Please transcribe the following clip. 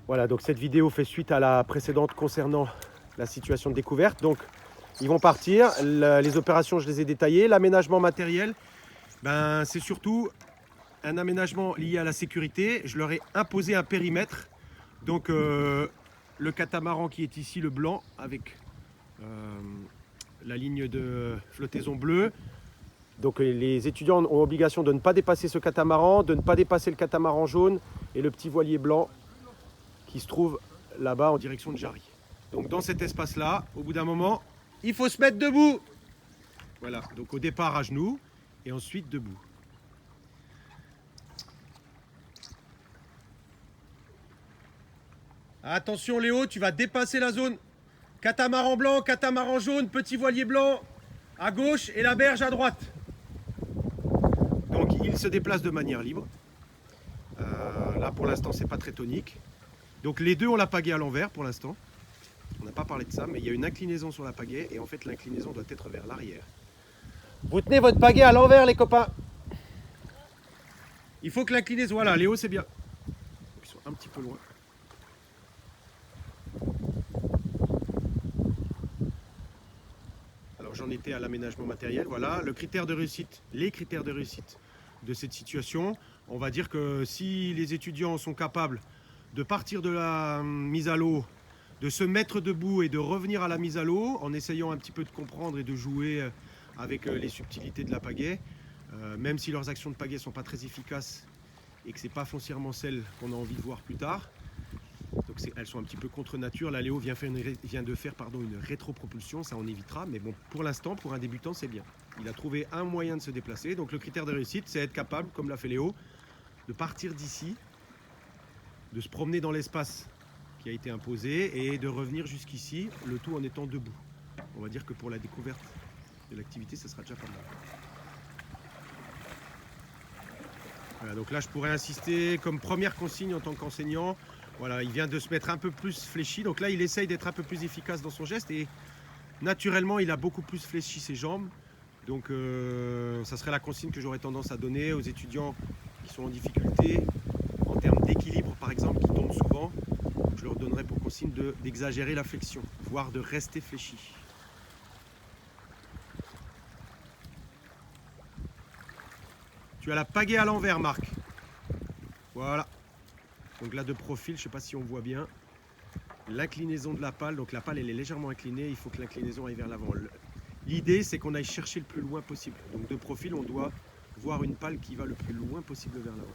Voilà, donc cette vidéo fait suite à la précédente concernant la situation de découverte. Donc ils vont partir, les opérations je les ai détaillées, l'aménagement matériel, ben, c'est surtout un aménagement lié à la sécurité. Je leur ai imposé un périmètre, donc le catamaran qui est ici, le blanc, avec la ligne de flottaison bleue. Donc les étudiants ont obligation de ne pas dépasser ce catamaran, de ne pas dépasser le catamaran jaune et le petit voilier blanc qui se trouve là-bas en direction de Jarry. Donc dans cet espace-là, au bout d'un moment, il faut se mettre debout. Voilà, donc au départ à genoux et ensuite debout. Attention Léo, tu vas dépasser la zone. Catamaran blanc, catamaran jaune, petit voilier blanc à gauche et la berge à droite. Donc il se déplace de manière libre. Là pour l'instant c'est pas très tonique. Donc les deux ont la pagaie à l'envers pour l'instant. On n'a pas parlé de ça, mais il y a une inclinaison sur la pagaie et en fait l'inclinaison doit être vers l'arrière. Vous tenez votre pagaie à l'envers les copains. Il faut que l'inclinaison, voilà, Léo c'est bien. Ils sont un petit peu loin. Alors j'en étais à l'aménagement matériel, voilà. Le critère de réussite, les critères de réussite de cette situation, on va dire que si les étudiants sont capables de partir de la mise à l'eau, de se mettre debout et de revenir à la mise à l'eau en essayant un petit peu de comprendre et de jouer avec les subtilités de la pagaie, même si leurs actions de pagaie ne sont pas très efficaces et que ce n'est pas foncièrement celles qu'on a envie de voir plus tard. Donc elles sont un petit peu contre nature. Là, Léo vient de faire une rétropropulsion, ça on évitera. Mais bon, pour l'instant, pour un débutant, c'est bien. Il a trouvé un moyen de se déplacer. Donc le critère de réussite, c'est être capable, comme l'a fait Léo, de partir d'ici, de se promener dans l'espace qui a été imposé et de revenir jusqu'ici, le tout en étant debout. On va dire que pour la découverte de l'activité, ça sera déjà pas mal. Voilà, donc là, je pourrais insister comme première consigne en tant qu'enseignant. Voilà, il vient de se mettre un peu plus fléchi. Donc là, il essaye d'être un peu plus efficace dans son geste. Et naturellement, il a beaucoup plus fléchi ses jambes. Donc ça serait la consigne que j'aurais tendance à donner aux étudiants qui sont en difficulté, en termes d'équilibre par exemple, qui tombent souvent. Je leur donnerais pour consigne d'exagérer la flexion, voire de rester fléchi. Tu as la pagaie à l'envers, Marc. Voilà. Donc là de profil, je ne sais pas si on voit bien, l'inclinaison de la pale, donc la pale elle est légèrement inclinée, il faut que l'inclinaison aille vers l'avant. L'idée c'est qu'on aille chercher le plus loin possible. Donc de profil on doit voir une pale qui va le plus loin possible vers l'avant.